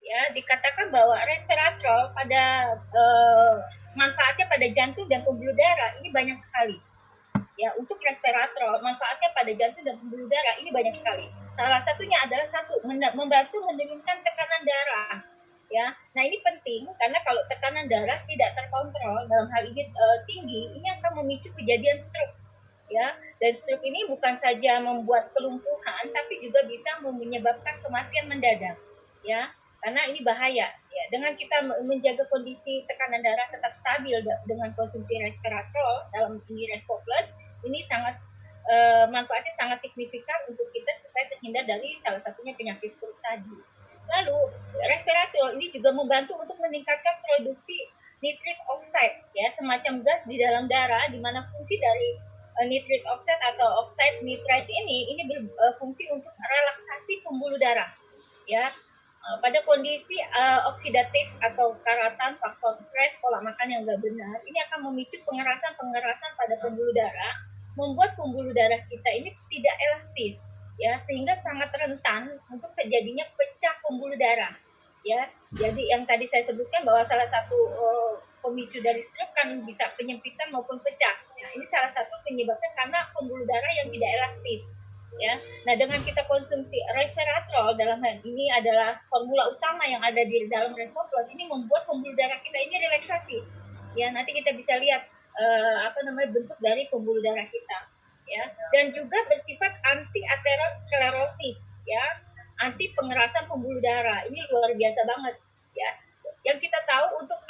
ya dikatakan bahwa resveratrol pada manfaatnya pada jantung dan pembuluh darah ini banyak sekali. Ya, untuk resveratrol manfaatnya pada jantung dan pembuluh darah ini banyak sekali. Salah satunya adalah membantu menurunkan tekanan darah. Ya, nah ini penting karena kalau tekanan darah tidak terkontrol, dalam hal ini tinggi, ini akan memicu kejadian stroke. Ya, dan stroke ini bukan saja membuat kelumpuhan, tapi juga bisa menyebabkan kematian mendadak. Ya, karena ini bahaya. Ya, dengan kita menjaga kondisi tekanan darah tetap stabil dengan konsumsi resveratrol dalam ini Resvoflex, ini sangat manfaatnya sangat signifikan untuk kita supaya terhindar dari salah satunya penyakit stroke tadi. Lalu resveratrol ini juga membantu untuk meningkatkan produksi nitric oxide, ya, semacam gas di dalam darah, di mana fungsi dari nitric oxide atau oxide nitrite ini berfungsi untuk relaksasi pembuluh darah, ya. Pada kondisi oksidatif atau karatan, faktor stres, pola makan yang nggak benar, ini akan memicu pengerasan pada pembuluh darah, membuat pembuluh darah kita ini tidak elastis, ya, sehingga sangat rentan untuk terjadinya pecah pembuluh darah, ya. Jadi yang tadi saya sebutkan bahwa salah satu pemicu dari stroke kan bisa penyempitan maupun pecah. Ya, ini salah satu penyebabnya karena pembuluh darah yang tidak elastis. Ya, nah dengan kita konsumsi resveratrol, dalam hal ini adalah formula utama yang ada di dalam Resvoflex, ini membuat pembuluh darah kita ini relaksasi. Ya, nanti kita bisa lihat bentuk dari pembuluh darah kita. Ya, dan juga bersifat anti aterosklerosis, ya, anti pengerasan pembuluh darah. Ini luar biasa banget, ya. Yang kita tahu untuk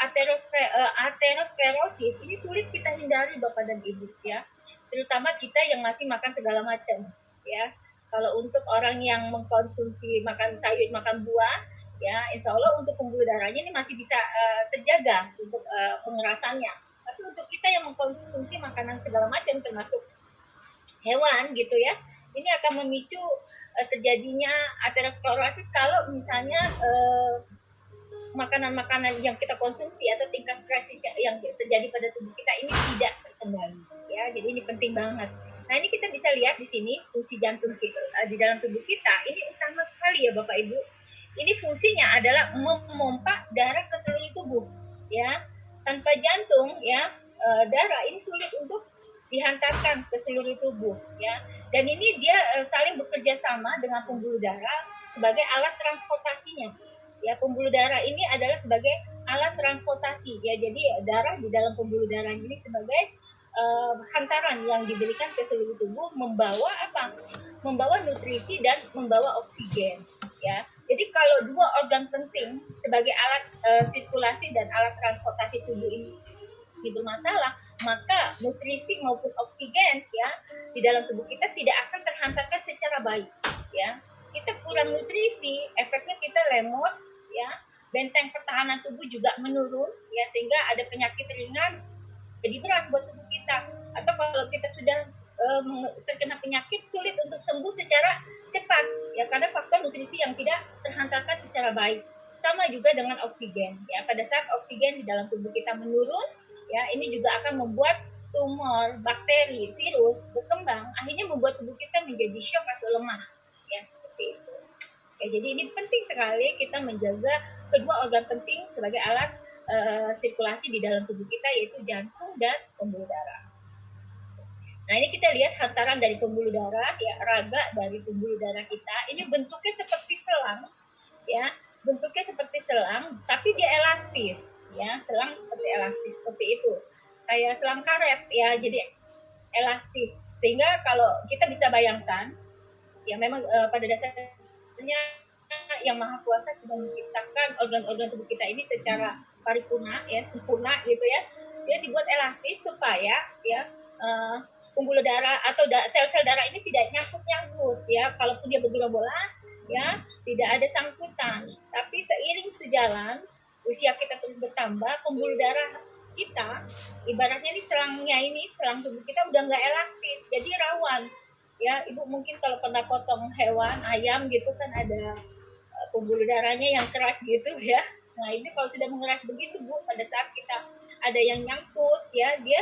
aterosklerosis ini sulit kita hindari Bapak dan Ibu, ya. Terutama kita yang masih makan segala macam. Ya, kalau untuk orang yang mengkonsumsi makan sayur, makan buah, ya, insya Allah untuk pembuluh darahnya ini masih bisa terjaga untuk pengerasannya. Tapi untuk kita yang mengkonsumsi makanan segala macam, termasuk hewan, gitu ya, ini akan memicu terjadinya aterosklerosis kalau misalnya makanan-makanan yang kita konsumsi atau tingkat stres yang terjadi pada tubuh kita ini tidak terkendali. Ya, jadi ini penting banget. Nah, ini kita bisa lihat di sini fungsi jantung kita di dalam tubuh kita. Ini utama sekali ya Bapak Ibu. Ini fungsinya adalah memompa darah ke seluruh tubuh. Ya, tanpa jantung, ya, darah ini sulit untuk dihantarkan ke seluruh tubuh. Ya, dan ini dia saling bekerja sama dengan pembuluh darah sebagai alat transportasinya. Ya, pembuluh darah ini adalah sebagai alat transportasi. Ya, jadi darah di dalam pembuluh darah ini sebagai hantaran yang diberikan ke seluruh tubuh, membawa apa? Membawa nutrisi dan membawa oksigen. Ya, jadi kalau dua organ penting sebagai alat sirkulasi dan alat transportasi tubuh ini bermasalah, maka nutrisi maupun oksigen, ya, di dalam tubuh kita tidak akan terhantarkan secara baik. Ya, kita kurang nutrisi, efeknya kita lemot, ya, benteng pertahanan tubuh juga menurun, ya, sehingga ada penyakit ringan jadi berat buat tubuh kita. Atau kalau kita sudah terkena penyakit, sulit untuk sembuh secara cepat, ya, karena faktor nutrisi yang tidak terhantarkan secara baik. Sama juga dengan oksigen, ya, pada saat oksigen di dalam tubuh kita menurun, ya, ini juga akan membuat tumor, bakteri, virus berkembang, akhirnya membuat tubuh kita menjadi syok atau lemah, ya, seperti itu. Ya, jadi ini penting sekali kita menjaga kedua organ penting sebagai alat sirkulasi di dalam tubuh kita, yaitu jantung dan pembuluh darah. Nah, ini kita lihat hantaran dari pembuluh darah, ya, raga dari pembuluh darah kita. Ini bentuknya seperti selang, ya, bentuknya seperti selang, tapi dia elastis, ya, selang seperti elastis seperti itu, kayak selang karet, ya, jadi elastis. Sehingga kalau kita bisa bayangkan, ya, memang pada dasarnya yang Maha Kuasa sudah menciptakan organ-organ tubuh kita ini secara paripurna, ya, sempurna gitu ya. Dia dibuat elastis supaya, ya, pembuluh darah atau sel-sel darah ini tidak nyangkut, ya. Kalaupun dia bergelombang, ya, tidak ada sangkutan. Tapi seiring sejalan usia kita terus bertambah, pembuluh darah kita ibaratnya ini selang tubuh kita udah nggak elastis, jadi rawan. Ya, Ibu mungkin kalau pernah potong hewan, ayam gitu kan ada pembuluh darahnya yang keras gitu, ya. Nah, ini kalau sudah mengeras begitu Bu, pada saat kita ada yang nyangkut, ya, dia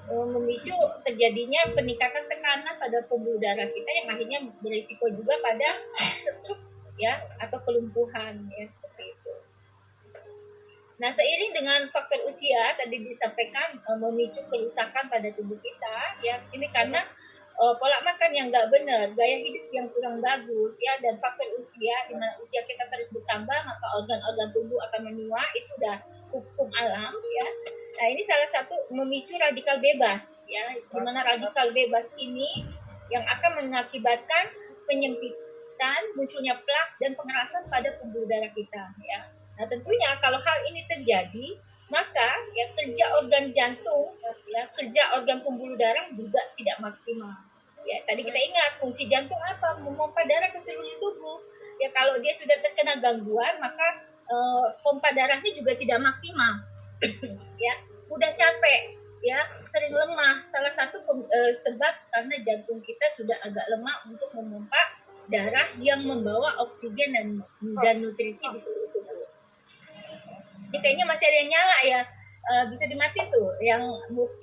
memicu terjadinya peningkatan tekanan pada pembuluh darah kita yang akhirnya berisiko juga pada stroke, ya, atau kelumpuhan, ya, seperti itu. Nah, seiring dengan faktor usia tadi disampaikan memicu kerusakan pada tubuh kita, ya ini karena pola makan yang nggak benar, gaya hidup yang kurang bagus, ya dan faktor usia, di mana usia kita terus bertambah maka organ-organ tubuh akan menua, itu udah hukum alam, ya. Nah, ini salah satu memicu radikal bebas, ya, di mana radikal bebas ini yang akan mengakibatkan penyempitan, munculnya plak dan pengerasan pada pembuluh darah kita, ya. Nah, tentunya kalau hal ini terjadi, maka ya kerja organ jantung, ya kerja organ pembuluh darah juga tidak maksimal. Ya, tadi kita ingat fungsi jantung apa? Memompa darah ke seluruh tubuh. Ya, kalau dia sudah terkena gangguan, maka pompa darahnya juga tidak maksimal. Ya, mudah capek, ya, sering lemah. Salah satu sebab karena jantung kita sudah agak lemah untuk memompa darah yang membawa oksigen dan nutrisi di seluruh tubuh. Ini kayaknya masih ada yang nyala ya, bisa dimati tuh yang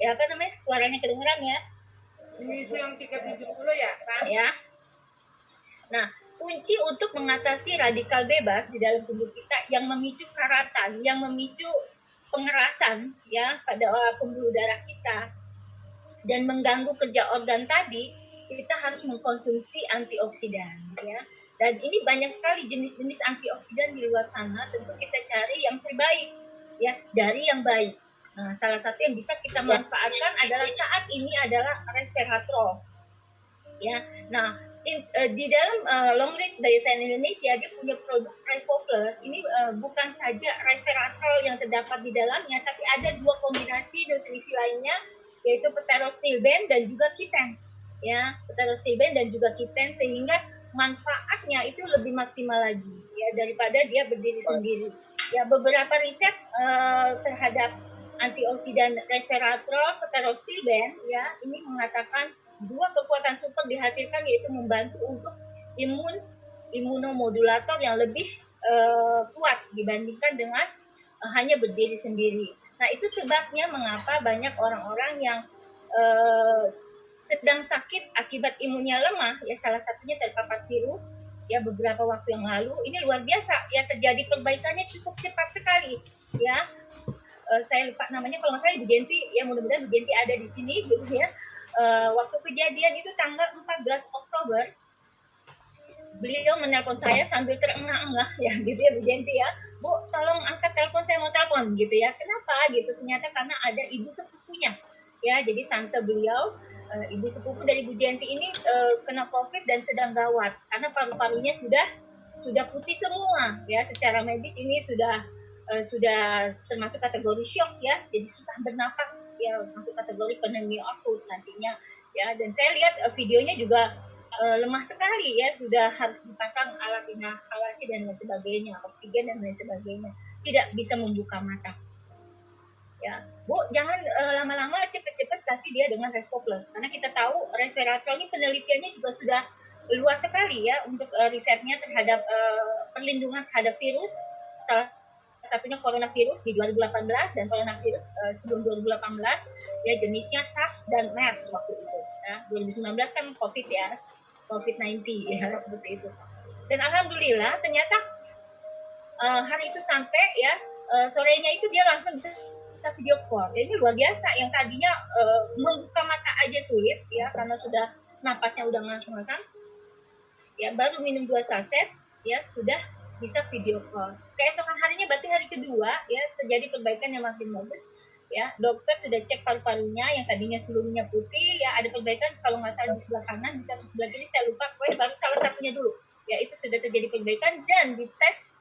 apa namanya suaranya kedengeran ya. Ini yang 370 ya. Ya. Nah, kunci untuk mengatasi radikal bebas di dalam tubuh kita yang memicu karatan, yang memicu pengerasan ya pada pembuluh darah kita dan mengganggu kerja organ tadi, kita harus mengkonsumsi antioksidan ya. Dan ini banyak sekali jenis-jenis antioksidan di luar sana, tentu kita cari yang terbaik ya, dari yang baik. Nah, salah satu yang bisa kita manfaatkan adalah saat ini adalah resveratrol. Ya. Nah, di dalam long read dari Sains Indonesia dia punya produk Respo Plus. Ini bukan saja resveratrol yang terdapat di dalamnya, tapi ada dua kombinasi nutrisi lainnya, yaitu pterostilben dan juga kiten. Ya, pterostilben dan juga kiten, sehingga manfaatnya itu lebih maksimal lagi ya daripada dia berdiri sendiri. Ya, beberapa riset terhadap antioksidan resveratrol, pterostilben ya, ini mengatakan dua kekuatan super dihasilkan, yaitu membantu untuk imunomodulator yang lebih kuat dibandingkan dengan hanya berdiri sendiri. Nah, itu sebabnya mengapa banyak orang-orang yang sedang sakit akibat imunnya lemah, ya salah satunya terpapar virus, ya beberapa waktu yang lalu, ini luar biasa, ya terjadi perbaikannya cukup cepat sekali, ya. Saya lupa namanya, kalau nggak salah Ibu Jenti, ya mudah-mudahan Ibu Jenti ada di sini, gitu ya. Waktu kejadian itu tanggal 14 Oktober, beliau menelpon saya sambil terengah-engah, ya gitu ya Bu Jenti ya, Bu tolong angkat telepon, saya mau telepon, gitu ya. Kenapa gitu? Ternyata karena ada ibu sepupunya, ya jadi tante beliau, ibu sepupu dari Bu Jenti ini kena COVID dan sedang gawat karena paru-parunya sudah putih semua ya, secara medis ini sudah termasuk kategori shock ya, jadi susah bernapas ya, masuk kategori pneumonia akut nantinya ya. Dan saya lihat videonya juga lemah sekali ya, sudah harus dipasang alat inhalasi dan lain sebagainya, oksigen dan lain sebagainya, tidak bisa membuka mata. Ya, Bu, jangan lama-lama, cepet-cepet kasih dia dengan Respo Plus, karena kita tahu resveratrol ini penelitiannya juga sudah luas sekali ya untuk risetnya terhadap perlindungan terhadap virus, salah satunya coronavirus di 2018 dan coronavirus sebelum 2018 ya, jenisnya SARS dan MERS waktu itu ya. 2019 kan COVID ya, COVID-19 ya, seperti itu. Dan alhamdulillah ternyata hari itu sampai ya, sorenya itu dia langsung bisa video call. Ini luar biasa, yang tadinya membuka mata aja sulit ya karena sudah napasnya udah ngas-ngasan. Ya baru minum 2 saset ya sudah bisa video call. Keesokan harinya berarti hari kedua ya terjadi perbaikan yang makin bagus. Ya, dokter sudah cek paru-parunya yang tadinya seluruhnya putih ya, ada perbaikan kalau nggak salah di sebelah kanan, di sebelah kiri saya lupa, pokoknya baru salah satunya dulu. Ya itu sudah terjadi perbaikan dan dites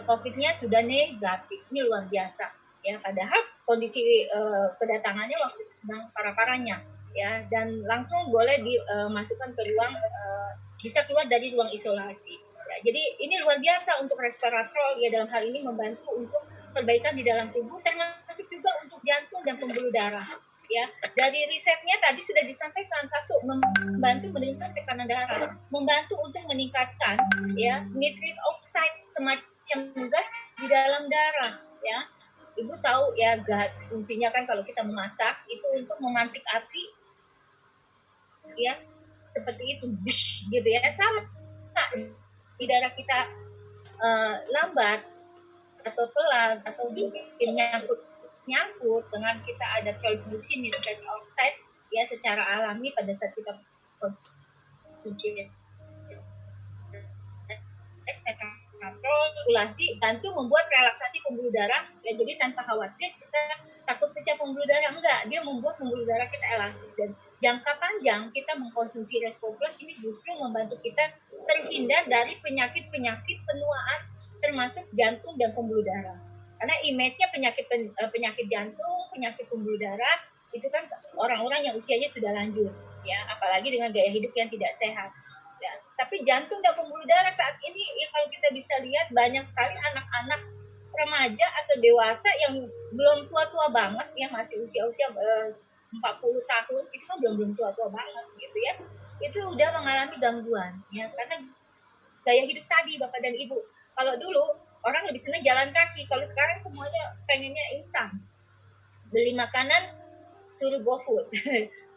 COVID-nya sudah negatif. Ini luar biasa. Ya, padahal kondisi kedatangannya waktu itu sedang parah-parahnya ya, dan langsung boleh dimasukkan ke ruang bisa keluar dari ruang isolasi ya. Jadi ini luar biasa untuk resveratrol ya, dalam hal ini membantu untuk perbaikan di dalam tubuh, termasuk juga untuk jantung dan pembuluh darah ya. Dari risetnya tadi sudah disampaikan, satu, membantu menurunkan tekanan darah, membantu untuk meningkatkan ya nitric oxide, semacam gas di dalam darah ya. Ibu tahu ya, gas fungsinya kan kalau kita memasak itu untuk memantik api ya, seperti itu, bish, gitu ya. Sama di darah kita lambat atau pelan atau mungkin nyangkut dengan kita ada produksi nitrit oxide ya secara alami pada saat kita konsumsi kalkulasi bantu membuat relaksasi pembuluh darah ya, jadi tanpa khawatir kita takut pecah pembuluh darah, enggak, dia membuat pembuluh darah kita elastis dan jangka panjang kita mengkonsumsi Resco Plus ini justru membantu kita terhindar dari penyakit-penyakit penuaan termasuk jantung dan pembuluh darah. Karena image-nya penyakit jantung, penyakit pembuluh darah itu kan orang-orang yang usianya sudah lanjut ya, apalagi dengan gaya hidup yang tidak sehat. Ya, tapi jantung dan pembuluh darah saat ini ya kalau kita bisa lihat banyak sekali anak-anak remaja atau dewasa yang belum tua-tua banget ya, masih usia-usia 40 tahun itu kan belum tua-tua banget gitu ya, itu udah mengalami gangguan ya karena gaya hidup tadi Bapak dan Ibu. Kalau dulu orang lebih senang jalan kaki, kalau sekarang semuanya pengennya instan, beli makanan suruh GoFood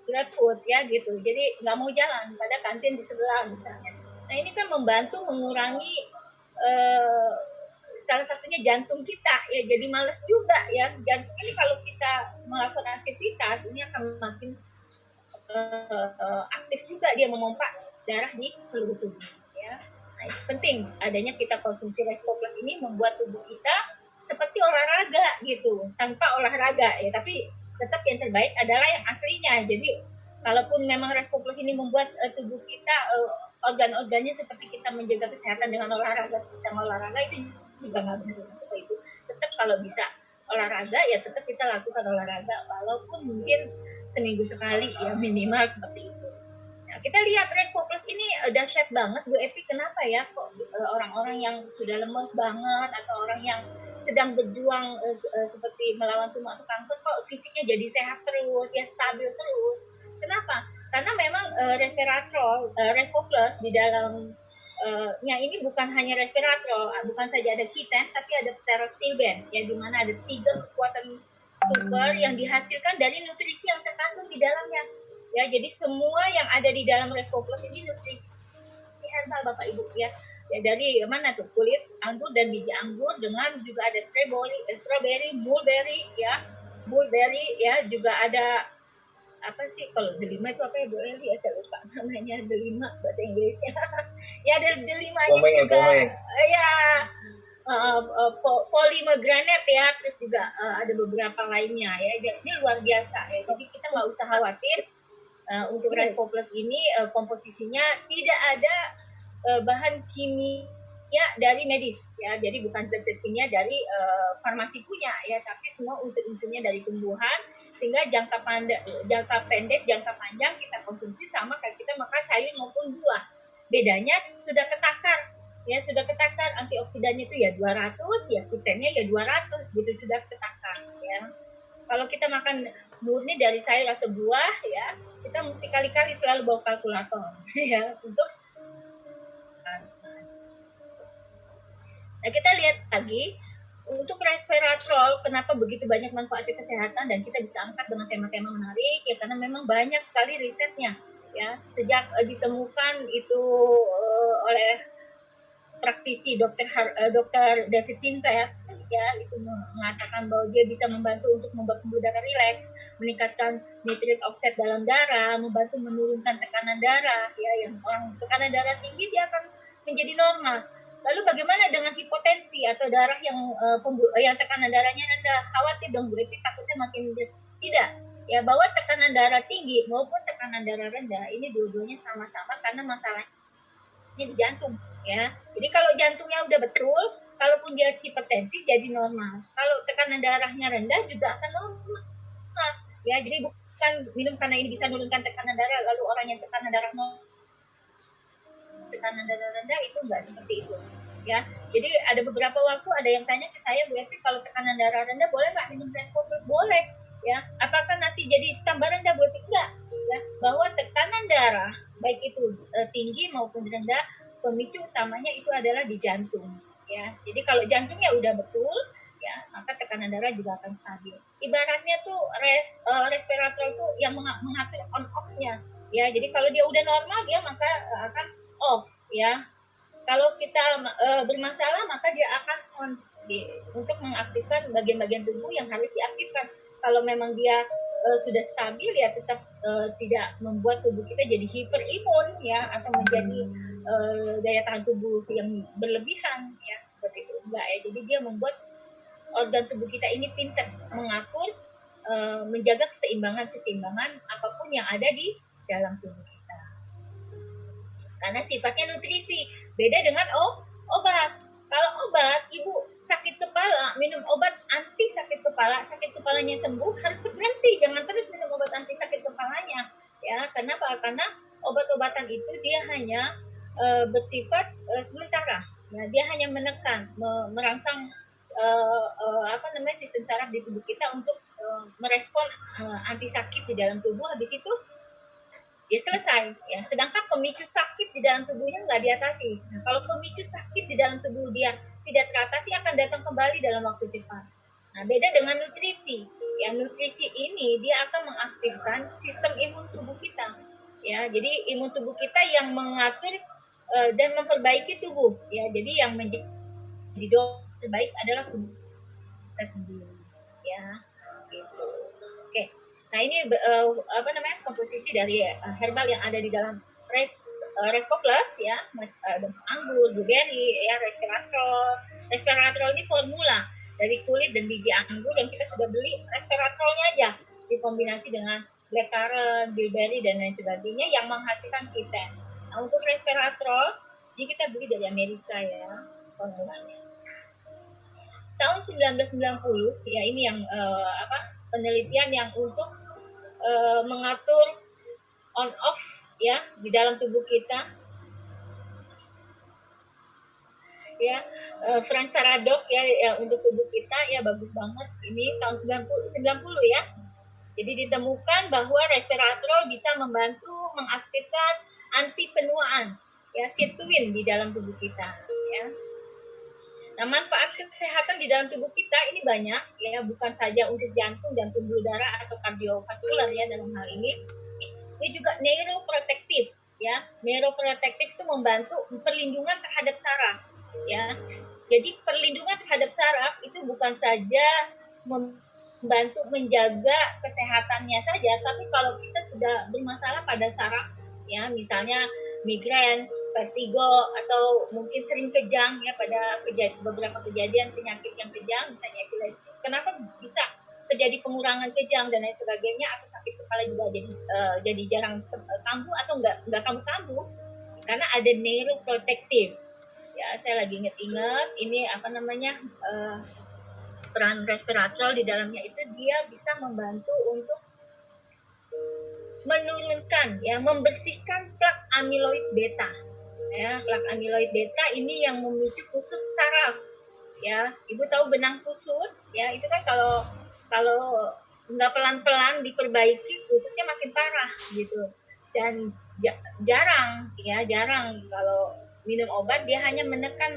GrabFood ya gitu, jadi nggak mau jalan pada kantin di sebelah misalnya. Nah ini kan membantu mengurangi salah satunya jantung kita ya, jadi malas juga ya. Jantung ini kalau kita melakukan aktivitas ini akan makin aktif juga, dia memompa darah di seluruh tubuh ya. Nah itu penting adanya kita konsumsi Resco Plus ini membuat tubuh kita seperti olahraga gitu, tanpa olahraga ya, tapi tetap yang terbaik adalah yang aslinya. Jadi kalaupun memang Resco Plus ini membuat tubuh kita organ-organnya seperti kita menjaga kesehatan dengan olahraga, kita olahraga itu juga nggak benar seperti itu. Tetap kalau bisa olahraga ya tetap kita lakukan olahraga walaupun mungkin seminggu sekali ya minimal seperti itu. Nah, kita lihat Resco Plus ini dahsyat banget Bu Epi, kenapa ya kok orang-orang yang sudah lemes banget atau orang yang sedang berjuang seperti melawan tumor atau kanker kok fisiknya jadi sehat terus ya, stabil terus. Kenapa? Karena memang resveratrol, Resco Plus di dalam ini bukan hanya resveratrol, bukan saja ada kiten tapi ada pterostilben ya, di mana ada 3 kekuatan super yang dihasilkan dari nutrisi yang terkandung di dalamnya ya. Jadi semua yang ada di dalam Resco Plus ini nutrisi herbal Bapak Ibu ya. Ya dari mana tuh, kulit anggur dan biji anggur, dengan juga ada strawberry, mulberry ya, juga ada apa sih kalau delima itu apa ya Bu Eli ya, saya lupa namanya, delima bahasa Inggrisnya ya, ada delimanya juga ya, pomegranate ya, terus juga ada beberapa lainnya ya. Ini luar biasa ya, jadi kita nggak usah khawatir untuk Resco Plus ini komposisinya tidak ada bahan kimia dari medis ya, jadi bukan zat-zat kimia dari farmasi punya ya, tapi semua unsur-unsurnya dari tumbuhan, sehingga jangka pendek, jangka panjang kita konsumsi sama kayak kita makan sayur maupun buah. Bedanya sudah ketakar ya, sudah ketakar, antioksidannya itu ya 200 ya, kitennya ya 200 gitu, sudah ketakar ya. Kalau kita makan murni dari sayur atau buah ya, kita mesti kali-kali selalu bawa kalkulator ya untuk. Nah kita lihat lagi untuk resveratrol, kenapa begitu banyak manfaatnya kesehatan dan kita bisa angkat dengan tema-tema menarik ya, karena memang banyak sekali risetnya ya, sejak ditemukan itu oleh praktisi Dr. David Sinclair ya, itu mengatakan bahwa dia bisa membantu untuk membuat pembuluh darah rileks, meningkatkan nitrit oxide dalam darah, membantu menurunkan tekanan darah ya, yang orang tekanan darah tinggi dia akan menjadi normal. Lalu bagaimana dengan hipotensi atau darah yang tekanan darahnya rendah? Khawatir dong Bu Epi, takutnya makin tidak ya, bahwa tekanan darah tinggi maupun tekanan darah rendah ini dua-duanya sama-sama karena masalahnya di jantung ya. Jadi kalau jantungnya udah betul, kalaupun dia hipertensi jadi normal. Kalau tekanan darahnya rendah juga akan normal ya. Jadi bukan minum karena ini bisa menurunkan tekanan darah, lalu orang yang tekanan darah rendah itu enggak seperti itu ya. Jadi ada beberapa waktu ada yang tanya ke saya, Bu Epi, kalau tekanan darah rendah boleh nggak minum Resco Plus? Boleh ya. Apakah nanti jadi tambah rendah? Bu Epi, enggak ya. Bahwa tekanan darah baik itu tinggi maupun rendah, pemicu utamanya itu adalah di jantung ya. Jadi kalau jantungnya udah betul ya, maka tekanan darah juga akan stabil. Ibaratnya tuh resveratrol tuh yang mengatur on off-nya ya. Jadi kalau dia udah normal, dia maka akan off ya. Kalau kita bermasalah, maka dia akan on untuk mengaktifkan bagian-bagian tubuh yang harus diaktifkan. Kalau memang dia sudah stabil ya tetap tidak membuat tubuh kita jadi hiperimun ya atau menjadi daya tahan tubuh yang berlebihan ya seperti itu enggak ya. Jadi dia membuat organ tubuh kita ini pintar mengatur menjaga keseimbangan apapun yang ada di dalam tubuh kita. Karena sifatnya nutrisi, beda dengan obat. Kalau obat, ibu sakit kepala, minum obat anti sakit kepalanya sembuh, harus berhenti, jangan terus minum obat anti sakit kepalanya. Ya, kenapa? Karena obat-obatan itu dia hanya bersifat sementara. Ya, dia hanya menekan, merangsang sistem saraf di tubuh kita untuk merespon anti sakit di dalam tubuh. Habis itu ya selesai ya. Sedangkan pemicu sakit di dalam tubuhnya nggak diatasi. Nah, kalau pemicu sakit di dalam tubuh dia tidak teratasi akan datang kembali dalam waktu cepat. Nah, beda dengan nutrisi. Ya, nutrisi ini dia akan mengaktifkan sistem imun tubuh kita. Ya, jadi imun tubuh kita yang mengatur dan memperbaiki tubuh. Ya, jadi yang menjadi dokter terbaik adalah tubuh kita sendiri. Ya, gitu. Oke. Nah ini komposisi dari herbal yang ada di dalam Resco Plus ya, ada anggur, blueberry, ya, resveratrol. Resveratrol ini formula dari kulit dan biji anggur yang kita sudah beli resveratrolnya aja dikombinasi dengan blackcurrant, bilberry dan lain sebagainya yang menghasilkan keten. Nah untuk resveratrol ini kita beli dari Amerika ya formulanya. Tahun 1990 ya ini yang penelitian yang untuk mengatur on off ya di dalam tubuh kita ya. Franz Saradok ya untuk tubuh kita ya bagus banget. Ini tahun 90 ya. Jadi ditemukan bahwa resveratrol bisa membantu mengaktifkan anti penuaan ya sirtuin di dalam tubuh kita ya. Nah, manfaat kesehatan di dalam tubuh kita ini banyak ya, bukan saja untuk jantung pembuluh darah atau kardiovaskular ya dalam hal ini. Ini juga neuroprotektif ya. Neuroprotektif itu membantu perlindungan terhadap saraf ya. Jadi perlindungan terhadap saraf itu bukan saja membantu menjaga kesehatannya saja, tapi kalau kita sudah bermasalah pada saraf ya, misalnya migrain, vertigo atau mungkin sering kejang ya pada beberapa kejadian penyakit yang kejang misalnya epilepsi. Kenapa bisa terjadi pengurangan kejang dan lain sebagainya atau sakit kepala juga jadi jarang kambuh atau enggak kambuh karena ada neuroprotektif. Ya, saya lagi ingat ini peran resveratrol di dalamnya itu dia bisa membantu untuk menurunkan ya membersihkan plak amiloid beta. Ya, plak amiloid beta ini yang memicu kusut saraf. Ya, ibu tahu benang kusut? Ya, itu kan kalau nggak pelan-pelan diperbaiki, kusutnya makin parah gitu. Dan jarang kalau minum obat dia hanya menekan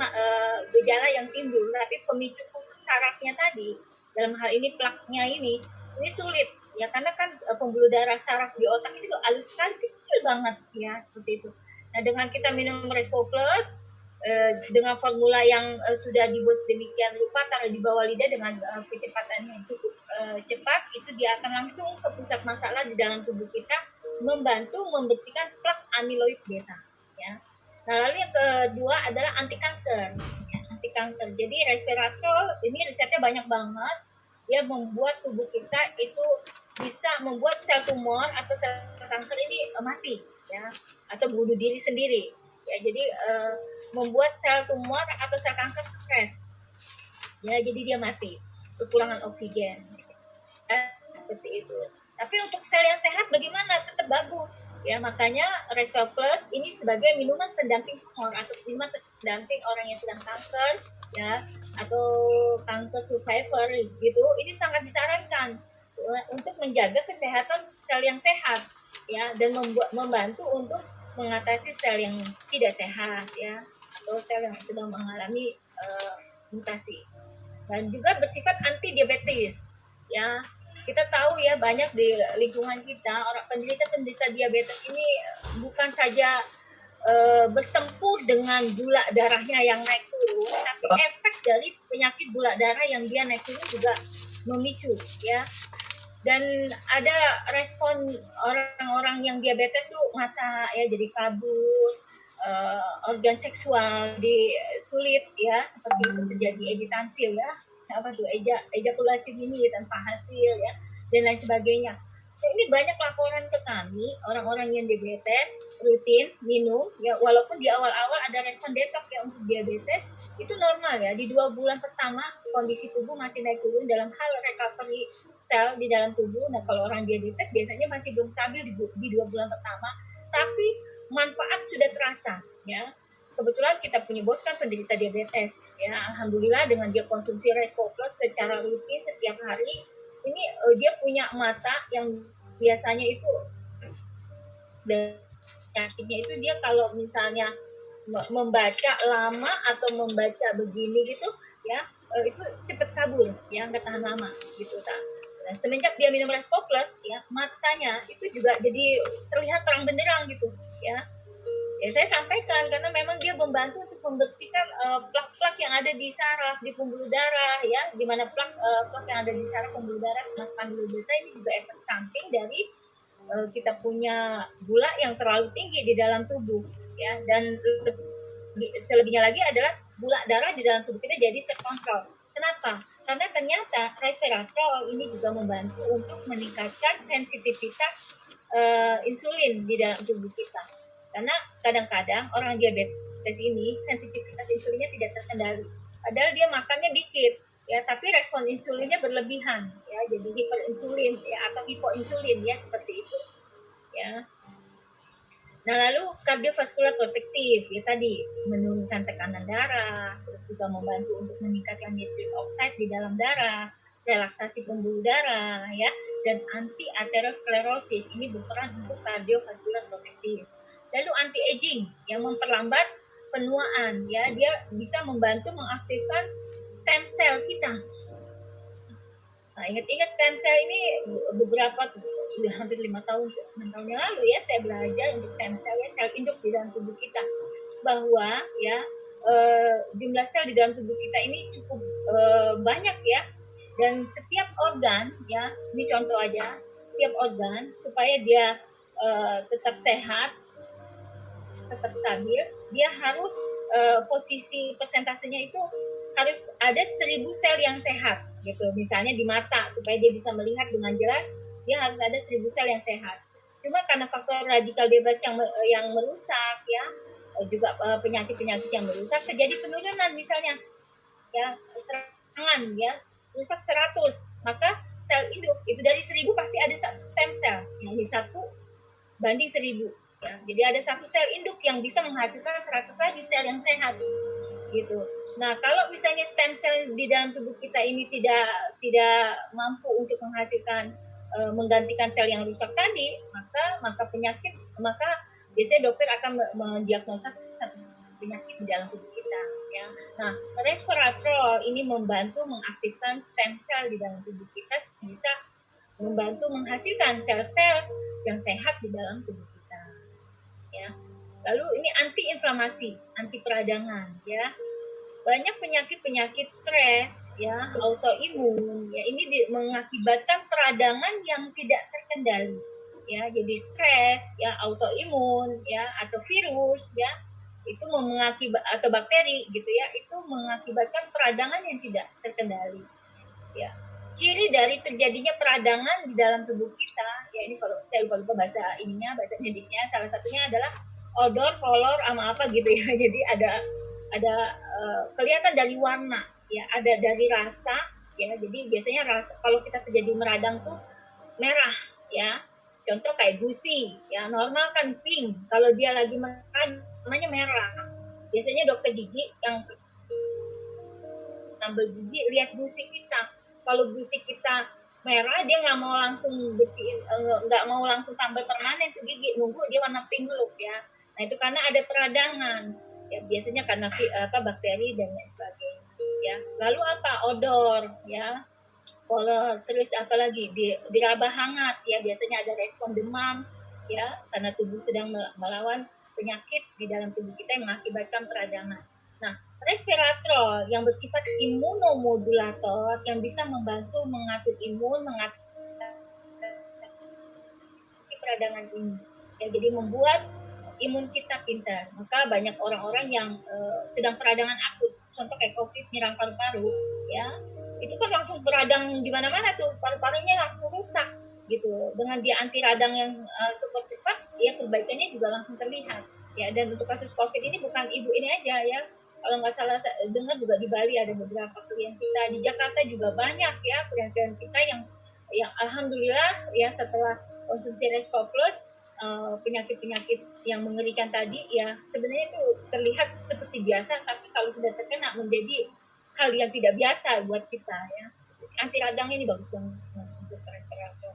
gejala yang timbul, tapi pemicu kusut sarafnya tadi, dalam hal ini plaknya ini sulit. Ya, karena kan pembuluh darah saraf di otak itu halus sekali, kecil banget ya seperti itu. Nah, dengan kita minum Resco Plus dengan formula yang sudah dibuat sedemikian rupa, taruh di bawah lidah dengan kecepatan yang cukup cepat, itu dia akan langsung ke pusat masalah di dalam tubuh kita, membantu membersihkan plak amiloid beta. Ya. Nah, lalu yang kedua adalah anti kanker. Ya, anti kanker. Jadi resveratrol ini risetnya banyak banget, dia membuat tubuh kita itu bisa membuat sel tumor atau sel kanker ini mati ya, atau bunuh diri sendiri ya. Jadi membuat sel tumor atau sel kanker stres ya, jadi dia mati, kekurangan oksigen ya, seperti itu. Tapi untuk sel yang sehat bagaimana? Tetap bagus ya. Makanya Resco Plus ini sebagai minuman pendamping tumor atau minuman pendamping orang yang sedang kanker ya, atau kanker survivor gitu, ini sangat disarankan untuk menjaga kesehatan sel yang sehat ya, dan membantu untuk mengatasi sel yang tidak sehat ya, atau sel yang sedang mengalami mutasi. Dan juga bersifat anti diabetes ya. Kita tahu ya, banyak di lingkungan kita orang penderita diabetes ini bukan saja bertempur dengan gula darahnya yang naik turun, turun, tapi efek dari penyakit gula darah yang dia naik turun juga memicu ya. Dan ada respon orang-orang yang diabetes tuh mata ya jadi kabur, organ seksual di sulit ya, seperti itu terjadi ejitansil ya, apa tuh ejakulasi dini tanpa hasil ya, dan lain sebagainya. Nah, ini banyak laporan ke kami orang-orang yang diabetes rutin minum ya, walaupun di awal-awal ada respon detox ya untuk diabetes itu normal ya, di 2 bulan pertama kondisi tubuh masih naik turun dalam hal recovery sel di dalam tubuh. Nah kalau orang diabetes biasanya masih belum stabil di 2 bulan pertama, tapi manfaat sudah terasa ya. Kebetulan kita punya bos kan penderita diabetes ya, alhamdulillah dengan dia konsumsi Respo Plus secara rutin setiap hari, ini dia punya mata yang biasanya itu penyakitnya itu dia kalau misalnya membaca lama atau membaca begini gitu ya, itu cepet kabur ya, nggak tahan lama gitu kan. Nah, semenjak dia minum Respo Plus ya, matanya itu juga jadi terlihat terang benderang gitu ya. Ya saya sampaikan karena memang dia membantu untuk membersihkan plak-plak yang ada di saraf, di pembuluh darah ya, di mana plak yang ada di saraf pembuluh darah kemasukan gula beta ini juga efek samping dari kita punya gula yang terlalu tinggi di dalam tubuh ya. Dan selebihnya lagi adalah gula darah di dalam tubuh kita jadi terkontrol. Kenapa? Karena ternyata resveratrol ini juga membantu untuk meningkatkan sensitivitas insulin di dalam tubuh kita. Karena kadang-kadang orang diabetes ini sensitivitas insulinnya tidak terkendali. Padahal dia makannya dikit, ya, tapi respon insulinnya berlebihan, ya, jadi hiperinsulin, ya, atau hipoinsulin, ya, seperti itu, ya. Nah, lalu kardiovaskular protektif, ya tadi menurunkan tekanan darah, terus juga membantu untuk meningkatkan nitric oxide di dalam darah, relaksasi pembuluh darah, ya, dan anti aterosklerosis ini berperan untuk kardiovaskular protektif. Lalu anti aging yang memperlambat penuaan ya, dia bisa membantu mengaktifkan stem cell kita. Nah, ingat-ingat stem cell ini beberapa udah hampir 6 tahun yang lalu ya saya belajar untuk stem cell ya, sel induk di dalam tubuh kita, bahwa ya jumlah sel di dalam tubuh kita ini cukup banyak ya, dan setiap organ ya, ini contoh aja, setiap organ supaya dia tetap sehat, tetap stabil, dia harus posisi persentasenya itu harus ada 1000 sel yang sehat gitu. Misalnya di mata, supaya dia bisa melihat dengan jelas, dia harus ada 1000 sel yang sehat. Cuma karena faktor radikal bebas yang merusak ya, juga penyakit-penyakit yang merusak, terjadi penurunan misalnya ya, serangan ya, rusak 100, maka sel induk itu dari 1000 pasti ada satu stem cell, yang ini 1 banding 1000. Ya, jadi ada satu sel induk yang bisa menghasilkan 100 lagi sel yang sehat gitu. Nah, kalau misalnya stem cell di dalam tubuh kita ini tidak mampu untuk menghasilkan menggantikan sel yang rusak tadi, maka biasanya dokter akan mendiagnosa satu penyakit di dalam tubuh kita ya. Nah, resveratrol ini membantu mengaktifkan stem cell di dalam tubuh kita, bisa membantu menghasilkan sel-sel yang sehat di dalam tubuh kita. Ya. Lalu ini anti-inflamasi, anti peradangan ya. Banyak penyakit-penyakit stres ya, autoimun ya, ini mengakibatkan peradangan yang tidak terkendali ya. Jadi stres ya, autoimun ya, atau virus ya, itu atau bakteri gitu ya, itu mengakibatkan peradangan yang tidak terkendali ya. Ciri dari terjadinya peradangan di dalam tubuh kita ya, ini kalau saya lupa bahasa medisnya, salah satunya adalah odor, kolor, sama apa gitu ya. Jadi ada kelihatan dari warna ya, ada dari rasa ya. Jadi biasanya kalau kita terjadi meradang tuh merah ya. Contoh kayak gusi ya, normal kan pink, kalau dia lagi meradang namanya merah. Biasanya dokter gigi yang nambel gigi lihat gusi kita. Kalau gusi kita merah, dia nggak mau langsung bersihin, nggak mau langsung tambal permanen ke gigi, nunggu dia warna pink dulu ya. Nah itu karena ada peradangan ya, biasanya karena bakteri dan lain sebagainya ya. Lalu apa? Odor ya, kolor, terus apa lagi? Diraba hangat ya, biasanya ada respon demam ya, karena tubuh sedang melawan penyakit di dalam tubuh kita yang mengakibatkan peradangan. Nah, resveratrol yang bersifat imunomodulator yang bisa membantu mengatur imun, peradangan ini. Ya, jadi membuat imun kita pintar. Maka banyak orang-orang yang sedang peradangan akut, contoh kayak COVID nyerang paru-paru, ya, itu kan langsung beradang di mana-mana tuh, paru-parunya langsung rusak gitu. Dengan dia anti radang yang super cepat, ya perbaikannya juga langsung terlihat. Ya, dan untuk kasus COVID ini bukan ibu ini aja ya. Kalau nggak salah dengar juga di Bali ada beberapa klien kita, di Jakarta juga banyak ya klien kita yang alhamdulillah ya setelah konsumsi Respa Plus penyakit-penyakit yang mengerikan tadi ya sebenarnya itu terlihat seperti biasa, tapi kalau sudah terkena menjadi hal yang tidak biasa buat kita ya. Anti radang ini bagus banget untuk resveratrol.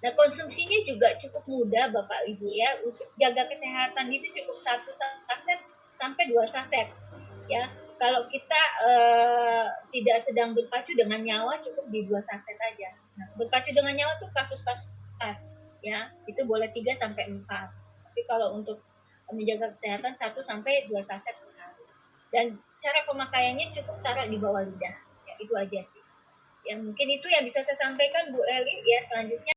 Nah, konsumsinya juga cukup mudah Bapak Ibu ya. Untuk jaga kesehatan itu cukup 1 saset sampai 2 saset ya. Kalau kita tidak sedang berpacu dengan nyawa, cukup di 2 saset aja. Nah, berpacu dengan nyawa tuh kasus-kasus ya, itu boleh 3 sampai 4. Tapi kalau untuk menjaga kesehatan 1 sampai 2 saset per hari. Dan cara pemakaiannya cukup taruh di bawah lidah. Ya, itu aja sih. Ya, mungkin itu yang bisa saya sampaikan Bu Eli ya. Selanjutnya